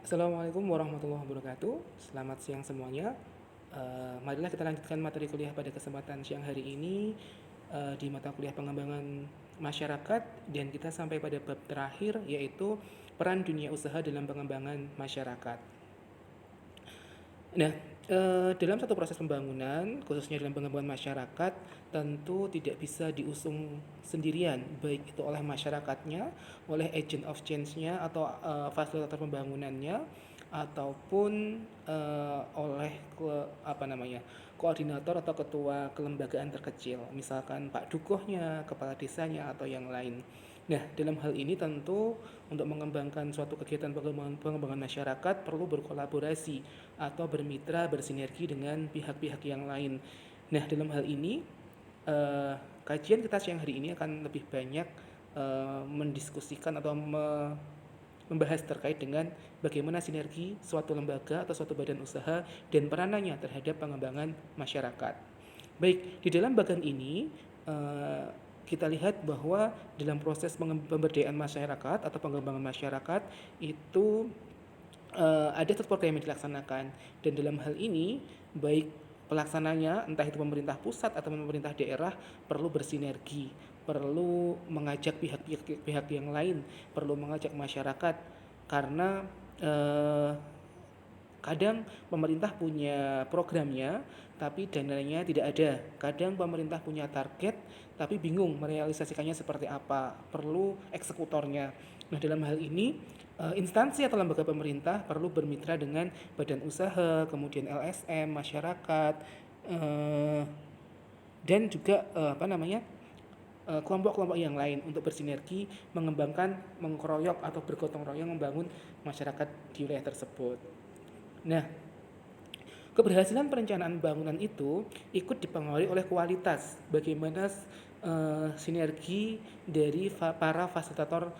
Assalamualaikum warahmatullahi wabarakatuh. Selamat siang semuanya. Marilah kita lanjutkan materi kuliah pada kesempatan siang hari ini di mata kuliah pengembangan masyarakat, dan kita sampai pada bab terakhir, yaitu peran dunia usaha dalam pengembangan masyarakat. Nah, dalam satu proses pembangunan, khususnya dalam pengembangan masyarakat, tentu tidak bisa diusung sendirian, baik itu oleh masyarakatnya, oleh agent of change-nya atau fasilitator pembangunannya, ataupun oleh koordinator atau ketua kelembagaan terkecil, misalkan Pak Dukuhnya, kepala desanya, atau yang lain. Nah, dalam hal ini tentu untuk mengembangkan suatu kegiatan pengembangan masyarakat perlu berkolaborasi atau bermitra, bersinergi dengan pihak-pihak yang lain. Nah, dalam hal ini kajian kita siang hari ini akan lebih banyak mendiskusikan atau membahas terkait dengan bagaimana sinergi suatu lembaga atau suatu badan usaha dan peranannya terhadap pengembangan masyarakat. Baik, di dalam bagian ini kita lihat bahwa dalam proses pemberdayaan masyarakat atau pengembangan masyarakat itu ada satu program yang dilaksanakan, dan dalam hal ini baik pelaksananya, entah itu pemerintah pusat atau pemerintah daerah, perlu bersinergi, perlu mengajak pihak-pihak yang lain, perlu mengajak masyarakat, karena eh, kadang pemerintah punya programnya tapi dananya tidak ada. Kadang pemerintah punya target tapi bingung merealisasikannya seperti apa. Perlu eksekutornya. Nah, dalam hal ini instansi atau lembaga pemerintah perlu bermitra dengan badan usaha, kemudian LSM, masyarakat, eh, dan juga kelompok-kelompok yang lain untuk bersinergi mengembangkan, mengkeroyok atau bergotong royong membangun masyarakat di wilayah tersebut. Nah, keberhasilan perencanaan bangunan itu ikut dipengaruhi oleh kualitas, bagaimana sinergi dari para fasilitator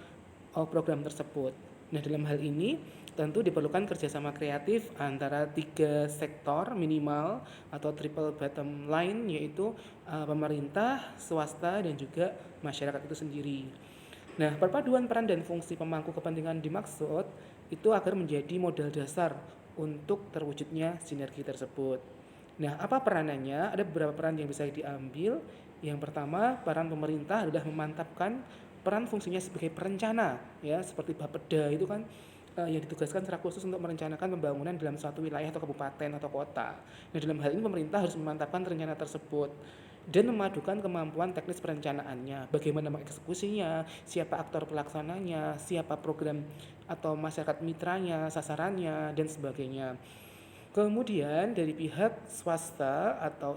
program tersebut. Nah, dalam hal ini tentu diperlukan kerjasama kreatif antara tiga sektor minimal atau triple bottom line, yaitu pemerintah, swasta, dan juga masyarakat itu sendiri. Nah, perpaduan peran dan fungsi pemangku kepentingan dimaksud itu agar menjadi modal dasar untuk terwujudnya sinergi tersebut. Nah, apa peranannya? Ada beberapa peran yang bisa diambil. Yang pertama, peran pemerintah adalah memantapkan peran fungsinya sebagai perencana, ya, seperti Bapeda itu kan yang ditugaskan secara khusus untuk merencanakan pembangunan dalam suatu wilayah atau kabupaten atau kota. Nah, dalam hal ini pemerintah harus memantapkan rencana tersebut dan memadukan kemampuan teknis perencanaannya, bagaimana mengeksekusinya, siapa aktor pelaksananya, siapa program atau masyarakat mitranya, sasarannya, dan sebagainya. Kemudian dari pihak swasta atau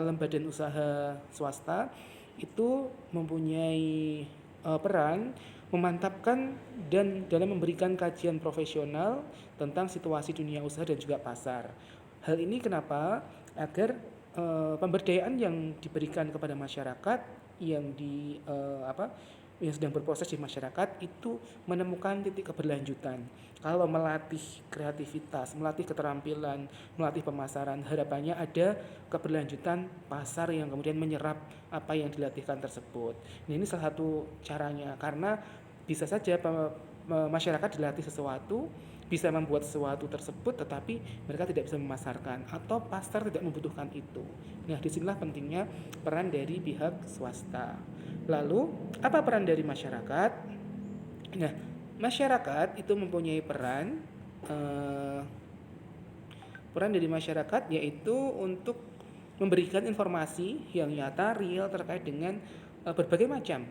lembaga dan usaha swasta itu mempunyai peran memantapkan dan dalam memberikan kajian profesional tentang situasi dunia usaha dan juga pasar. Hal ini kenapa? Agar pemberdayaan yang diberikan kepada masyarakat yang yang sedang berproses di masyarakat itu menemukan titik keberlanjutan. Kalau melatih kreativitas, melatih keterampilan, melatih pemasaran, harapannya ada keberlanjutan pasar yang kemudian menyerap apa yang dilatihkan tersebut. Nah, ini salah satu caranya, karena bisa saja masyarakat dilatih sesuatu, bisa membuat sesuatu tersebut, tetapi mereka tidak bisa memasarkan atau pasar tidak membutuhkan itu. Nah, disinilah pentingnya peran dari pihak swasta. Lalu, apa peran dari masyarakat? Nah, masyarakat itu mempunyai eh, peran dari masyarakat yaitu untuk memberikan informasi yang nyata, real terkait dengan berbagai macam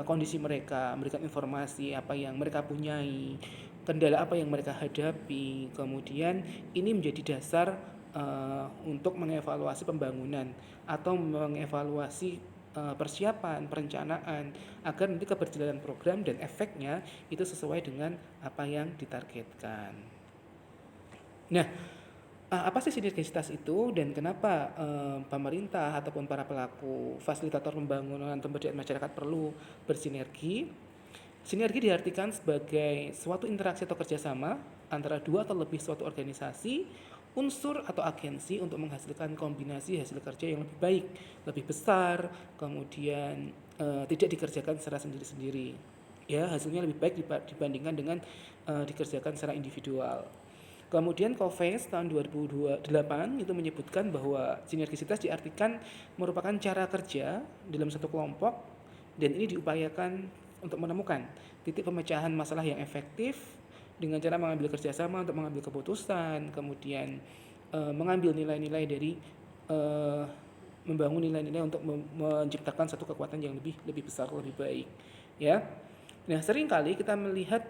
kondisi mereka, memberikan informasi apa yang mereka punyai, kendala apa yang mereka hadapi. Kemudian ini menjadi dasar untuk mengevaluasi pembangunan atau mengevaluasi persiapan, perencanaan, agar nanti keberjalanan program dan efeknya itu sesuai dengan apa yang ditargetkan. Nah, apa sih sinergisitas itu dan kenapa pemerintah ataupun para pelaku fasilitator pembangunan pemberdayaan masyarakat perlu bersinergi? Sinergi diartikan sebagai suatu interaksi atau kerjasama antara dua atau lebih suatu organisasi, unsur atau agensi untuk menghasilkan kombinasi hasil kerja yang lebih baik, lebih besar, kemudian tidak dikerjakan secara sendiri-sendiri. ya hasilnya lebih baik dibandingkan dengan dikerjakan secara individual. Kemudian Covey tahun 2008 itu menyebutkan bahwa sinergisitas diartikan merupakan cara kerja dalam satu kelompok dan ini diupayakan untuk menemukan titik pemecahan masalah yang efektif dengan cara mengambil kerjasama untuk mengambil keputusan, kemudian mengambil nilai-nilai dari eh, membangun nilai-nilai untuk menciptakan satu kekuatan yang lebih besar, lebih baik, ya. Nah, seringkali kita melihat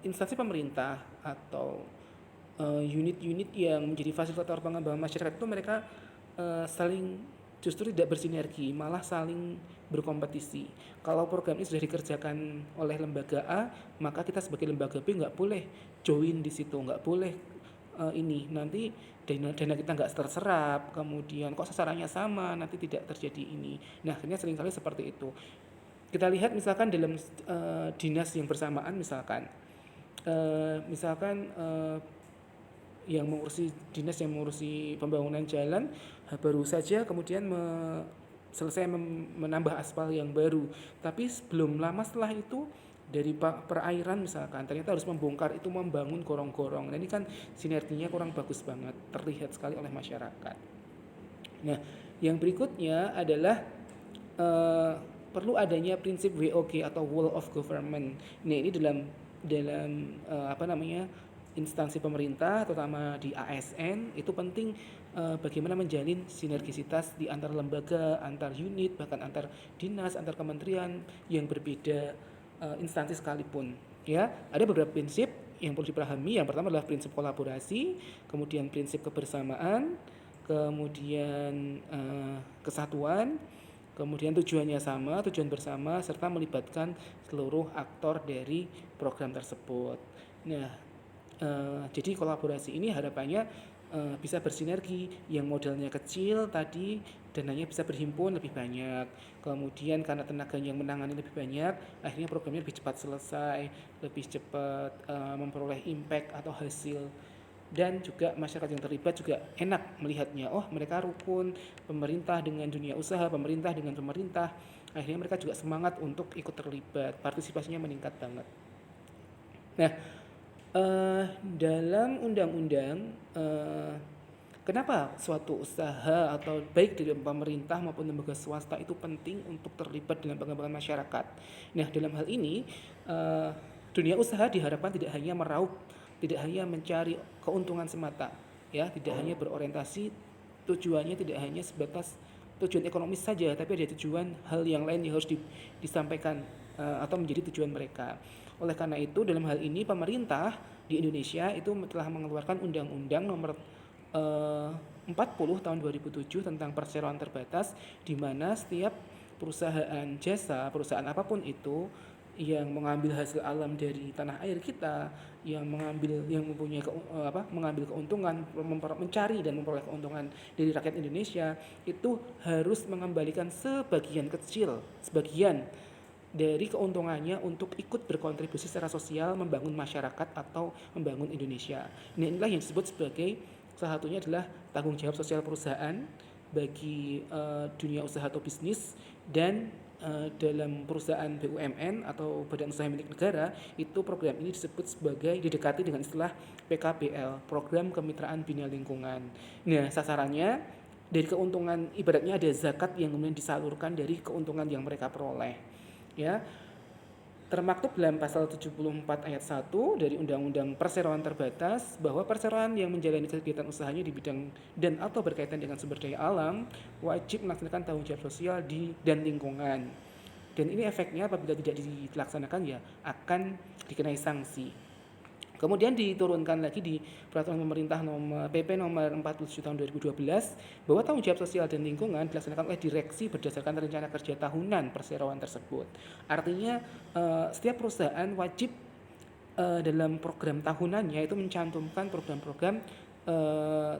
instansi pemerintah atau unit-unit yang menjadi fasilitator pengembangan masyarakat itu mereka saling justru tidak bersinergi, malah saling berkompetisi. Kalau program ini sudah dikerjakan oleh lembaga A, maka kita sebagai lembaga B nggak boleh join di situ, nggak boleh ini nanti dana kita nggak terserap, kemudian kok sasarannya sama, nanti tidak terjadi ini. Nah, akhirnya seringkali seperti itu. Kita lihat misalkan dalam dinas yang bersamaan, misalkan yang mengurusi dinas yang mengurusi pembangunan jalan baru saja kemudian selesai menambah aspal yang baru, tapi belum lama setelah itu dari perairan misalkan ternyata harus membongkar itu, membangun gorong-gorong. Nah, ini kan sinerginya kurang bagus banget, terlihat sekali oleh masyarakat. Nah, yang berikutnya adalah eh, perlu adanya prinsip WOG atau Whole of Government. Nah, ini dalam apa namanya, instansi pemerintah terutama di ASN itu penting, bagaimana menjalin sinergisitas di antar lembaga, antar unit, bahkan antar dinas, antar kementerian yang berbeda instansi sekalipun. Ya, ada beberapa prinsip yang perlu dipahami. Yang pertama adalah prinsip kolaborasi, kemudian prinsip kebersamaan, kemudian kesatuan, kemudian tujuannya sama, tujuan bersama, serta melibatkan seluruh aktor dari program tersebut. Nah, jadi kolaborasi ini harapannya bisa bersinergi, yang modalnya kecil tadi dananya bisa berhimpun lebih banyak, kemudian karena tenaga yang menangani lebih banyak, akhirnya programnya lebih cepat selesai, lebih cepat memperoleh impact atau hasil, dan juga masyarakat yang terlibat juga enak melihatnya, oh mereka rukun, pemerintah dengan dunia usaha, pemerintah dengan pemerintah, akhirnya mereka juga semangat untuk ikut terlibat, partisipasinya meningkat banget. Nah, dalam undang-undang, kenapa suatu usaha atau baik dari pemerintah maupun lembaga swasta itu penting untuk terlibat dalam pengembangan masyarakat. Nah, dalam hal ini dunia usaha diharapkan tidak hanya meraup, tidak hanya mencari keuntungan semata, ya, tidak hanya berorientasi, tujuannya tidak hanya sebatas tujuan ekonomis saja, tapi ada tujuan hal yang lain yang harus disampaikan atau menjadi tujuan mereka. Oleh karena itu, dalam hal ini pemerintah di Indonesia itu telah mengeluarkan Undang-Undang Nomor 40 tahun 2007 tentang perseroan terbatas, di mana setiap perusahaan jasa, perusahaan apapun itu yang mengambil hasil alam dari tanah air kita, yang mempunyai mengambil keuntungan, mencari dan memperoleh keuntungan dari rakyat Indonesia, itu harus mengembalikan sebagian dari keuntungannya untuk ikut berkontribusi secara sosial membangun masyarakat atau membangun Indonesia. Nah, inilah yang disebut sebagai, salah satunya adalah tanggung jawab sosial perusahaan bagi dunia usaha atau bisnis, dan dalam perusahaan BUMN atau badan usaha milik negara itu program ini disebut sebagai, didekati dengan istilah PKBL, Program Kemitraan Bina Lingkungan. Nah, sasarannya dari keuntungan, ibaratnya ada zakat yang kemudian disalurkan dari keuntungan yang mereka peroleh, ya. Termaktub dalam pasal 74 ayat 1 dari Undang-Undang Perseroan Terbatas bahwa perseroan yang menjalani kegiatan usahanya di bidang dan atau berkaitan dengan sumber daya alam wajib melaksanakan tanggung jawab sosial dan lingkungan. Dan ini efeknya apabila tidak dilaksanakan ya akan dikenai sanksi. Kemudian diturunkan lagi di Peraturan Pemerintah PP nomor 47 tahun 2012 bahwa tanggung jawab sosial dan lingkungan dilaksanakan oleh direksi berdasarkan rencana kerja tahunan perseroan tersebut. Artinya setiap perusahaan wajib dalam program tahunannya itu mencantumkan program-program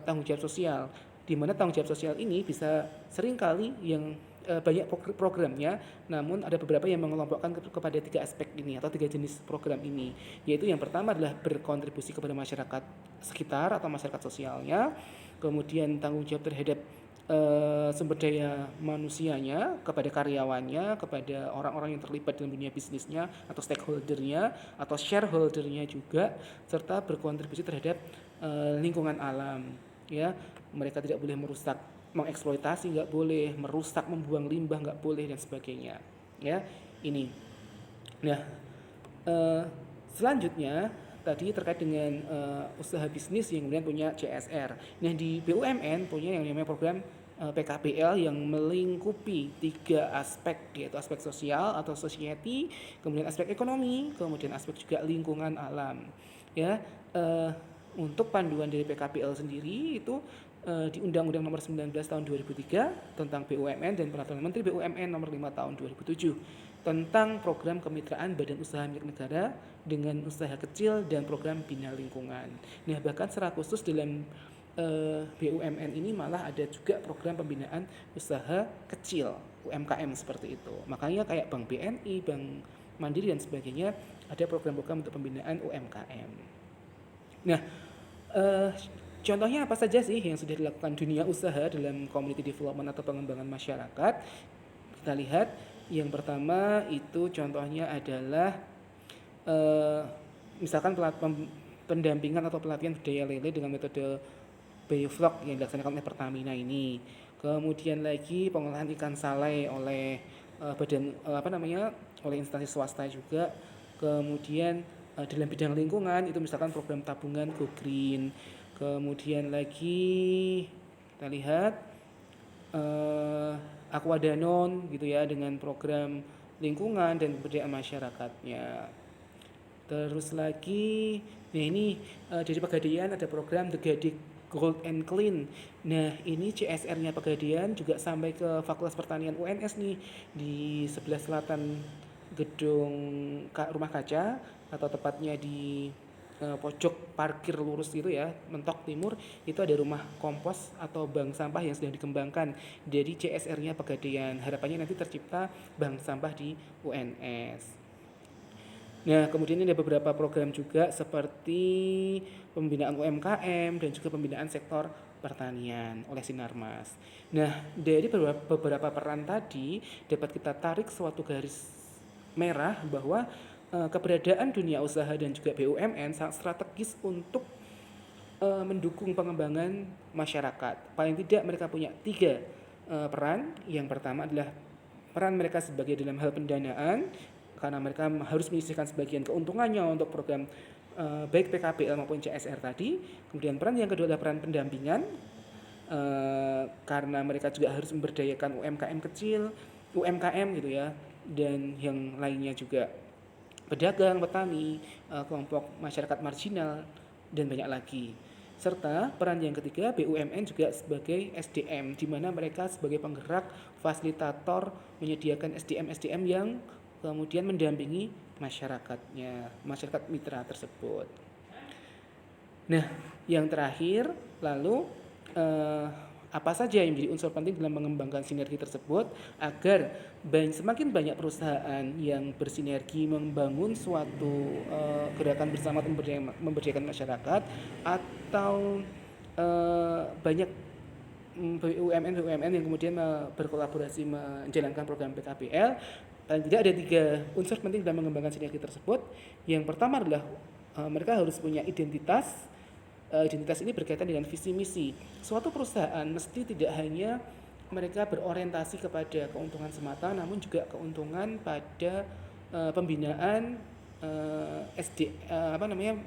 tanggung jawab sosial, di mana tanggung jawab sosial ini bisa seringkali yang banyak programnya, namun ada beberapa yang mengelompokkan kepada 3 aspek ini atau 3 jenis program ini, yaitu yang pertama adalah berkontribusi kepada masyarakat sekitar atau masyarakat sosialnya, kemudian tanggung jawab terhadap sumber daya manusianya, kepada karyawannya, kepada orang-orang yang terlibat dalam dunia bisnisnya atau stakeholdernya atau shareholdernya juga, serta berkontribusi terhadap lingkungan alam. Ya, mereka tidak boleh merusak, mengeksploitasi nggak boleh, merusak, membuang limbah nggak boleh dan sebagainya. Ya, ini. Nah, selanjutnya tadi terkait dengan usaha bisnis yang kemudian punya CSR. Nah, di BUMN punya yang namanya program PKPL yang melingkupi 3 aspek, yaitu aspek sosial atau society, kemudian aspek ekonomi, kemudian aspek juga lingkungan alam. Ya, untuk panduan dari PKPL sendiri itu di Undang-Undang Nomor 19 Tahun 2003 tentang BUMN dan Peraturan Menteri BUMN Nomor 5 Tahun 2007 tentang program kemitraan badan usaha milik negara dengan usaha kecil dan program bina lingkungan. Nah, bahkan secara khusus dalam BUMN ini malah ada juga program pembinaan usaha kecil UMKM seperti itu. Makanya kayak Bank BNI, Bank Mandiri dan sebagainya ada program-program untuk pembinaan UMKM. Nah, contohnya apa saja sih yang sudah dilakukan dunia usaha dalam community development atau pengembangan masyarakat? Kita lihat yang pertama itu contohnya adalah misalkan pendampingan atau pelatihan budaya lele dengan metode bioflok yang dilaksanakan oleh Pertamina ini. Kemudian lagi pengolahan ikan salai oleh oleh instansi swasta juga. Kemudian dalam bidang lingkungan itu misalkan program tabungan Go Green. Kemudian lagi kita lihat Aqua Danone gitu ya dengan program lingkungan dan pemberdayaan masyarakatnya. Terus lagi, nah ini dari Pegadaian ada program The Gadik Gold and Clean. Nah, ini CSR-nya Pegadaian juga sampai ke Fakultas Pertanian UNS nih di sebelah selatan gedung Rumah Kaca atau tepatnya di pojok parkir lurus gitu ya, mentok timur itu ada rumah kompos atau bank sampah yang sedang dikembangkan dari CSR-nya Pegadaian. Harapannya nanti tercipta bank sampah di UNS. Nah, kemudian ada beberapa program juga seperti pembinaan UMKM dan juga pembinaan sektor pertanian oleh Sinarmas. Nah, dari beberapa peran tadi dapat kita tarik suatu garis merah bahwa keberadaan dunia usaha dan juga BUMN sangat strategis untuk mendukung pengembangan masyarakat. Paling tidak mereka punya 3 peran. Yang pertama adalah peran mereka sebagai dalam hal pendanaan, karena mereka harus menyisihkan sebagian keuntungannya untuk program baik PKPL maupun CSR tadi. Kemudian peran yang kedua adalah peran pendampingan, karena mereka juga harus memberdayakan UMKM kecil, UMKM gitu ya, dan yang lainnya juga pedagang, petani, kelompok masyarakat marginal, dan banyak lagi. Serta peran yang ketiga BUMN juga sebagai SDM, di mana mereka sebagai penggerak, fasilitator, menyediakan SDM-SDM yang kemudian mendampingi masyarakatnya, masyarakat mitra tersebut. Nah, yang terakhir lalu apa saja yang menjadi unsur penting dalam mengembangkan sinergi tersebut agar semakin banyak perusahaan yang bersinergi membangun suatu gerakan bersama untuk memberdayakan masyarakat atau banyak BUMN yang kemudian berkolaborasi menjalankan program PKPL. Dan tidak ada 3 unsur penting dalam mengembangkan sinergi tersebut. Yang pertama adalah mereka harus punya identitas. Identitas ini berkaitan dengan visi misi. Suatu perusahaan mesti tidak hanya mereka berorientasi kepada keuntungan semata, namun juga keuntungan pada pembinaan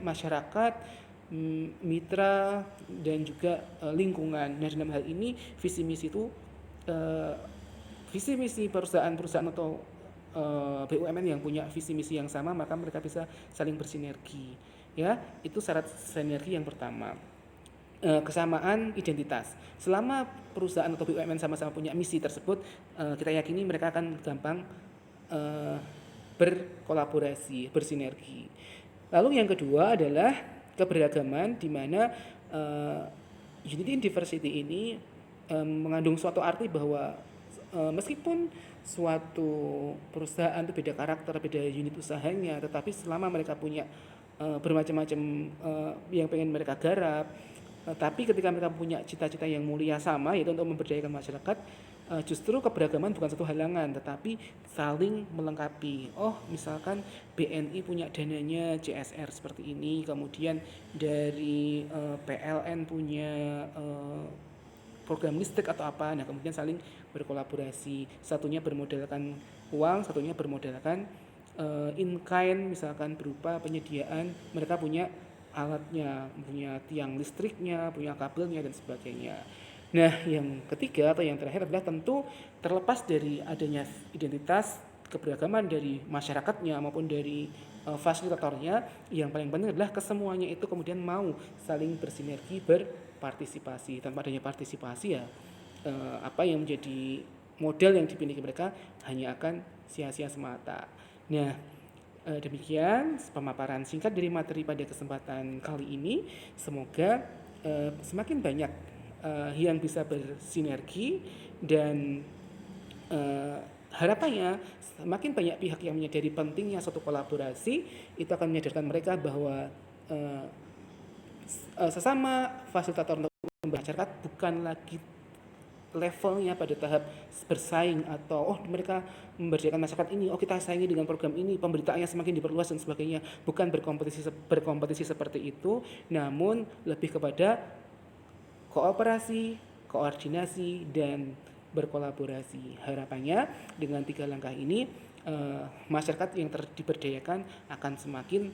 masyarakat, mitra dan juga lingkungan. Nah, dalam hal ini visi misi itu visi misi perusahaan-perusahaan atau BUMN yang punya visi misi yang sama, maka mereka bisa saling bersinergi. Ya, itu syarat sinergi yang pertama. Kesamaan identitas. Selama perusahaan atau BUMN sama-sama punya misi tersebut, kita yakini mereka akan gampang berkolaborasi, bersinergi. Lalu yang kedua adalah keberagaman, di mana Unity in Diversity ini mengandung suatu arti bahwa meskipun suatu perusahaan itu beda karakter, beda unit usahanya, tetapi selama mereka punya bermacam-macam yang pengen mereka garap, Tapi ketika mereka punya cita-cita yang mulia sama, yaitu untuk memberdayakan masyarakat, justru keberagaman bukan satu halangan, tetapi saling melengkapi. Oh, misalkan BNI punya dananya CSR seperti ini, kemudian dari PLN punya program listrik atau apa, nah kemudian saling berkolaborasi. Satunya bermodalkan uang, satunya bermodalkan in kind, misalkan berupa penyediaan, mereka punya alatnya, punya tiang listriknya, punya kabelnya dan sebagainya. Nah, yang ketiga atau yang terakhir adalah tentu terlepas dari adanya identitas keberagaman dari masyarakatnya maupun dari fasilitatornya, yang paling penting adalah kesemuanya itu kemudian mau saling bersinergi, berpartisipasi. Tanpa adanya partisipasi ya apa yang menjadi modal yang dimiliki mereka hanya akan sia-sia semata. Nah, demikian pemaparan singkat dari materi pada kesempatan kali ini. Semoga semakin banyak yang bisa bersinergi dan harapannya semakin banyak pihak yang menyadari pentingnya suatu kolaborasi, itu akan menyadarkan mereka bahwa sesama fasilitator untuk masyarakat bukan lagi levelnya pada tahap bersaing atau mereka memberdayakan masyarakat ini, kita saingi dengan program ini, pemberitaannya semakin diperluas dan sebagainya. Bukan berkompetisi seperti itu, namun lebih kepada kooperasi, koordinasi, dan berkolaborasi. Harapannya dengan 3 langkah ini masyarakat yang diberdayakan akan semakin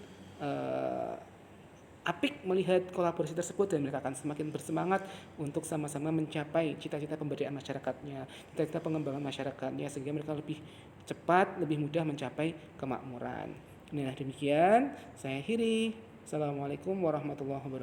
apik melihat kolaborasi tersebut, dan mereka akan semakin bersemangat untuk sama-sama mencapai cita-cita pemberdayaan masyarakatnya, cita-cita pengembangan masyarakatnya, sehingga mereka lebih cepat, lebih mudah mencapai kemakmuran. Nah, demikian saya akhiri. Assalamualaikum warahmatullahi wabarakatuh.